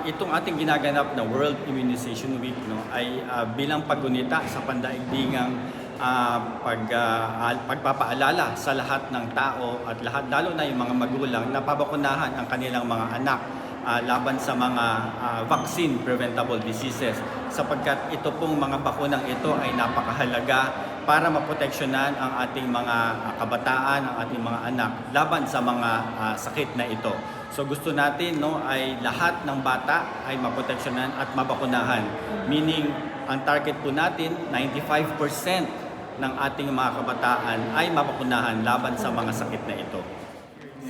Itong ating ginaganap na World Immunization Week, no, ay bilang paggunita sa pandaigdigang pagpapaalala sa lahat ng tao at lahat, lalo na yung mga magulang, na pabakunahan ang kanilang mga anak laban sa mga vaccine preventable diseases, sapagkat ito pong mga bakunang ito ay napakahalaga para maproteksyonan ang ating mga kabataan, ang ating mga anak laban sa mga sakit na ito. So gusto natin, no, ay lahat ng bata ay maproteksyonan at mabakunahan. Meaning, ang target po natin, 95% ng ating mga kabataan ay mabakunahan laban sa mga sakit na ito.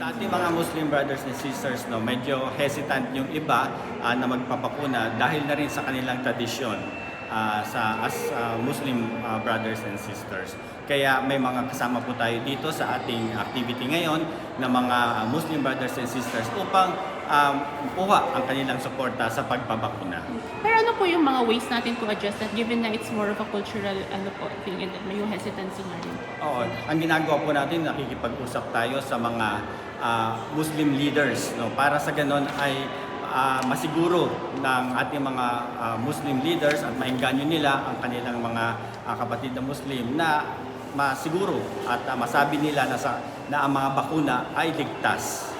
Sa ating mga Muslim brothers and sisters, no, medyo hesitant yung iba na magpapakuna dahil na rin sa kanilang tradisyon as Muslim brothers and sisters. Kaya may mga kasama po tayo dito sa ating activity ngayon na mga Muslim brothers and sisters upang kuha ang kanilang suporta sa pagpapakuna. Pero ano po yung mga ways natin to adjust that, given na it's more of a cultural thing and may yung hesitancy nga rin? Oo, ang ginagawa po natin, nakikipag-usap tayo sa mga Muslim leaders, no, para sa ganon ay masiguro ng ating mga Muslim leaders at maengganyo nila ang kanilang mga kapatid na Muslim na masiguro at masabi nila na ang mga bakuna ay ligtas.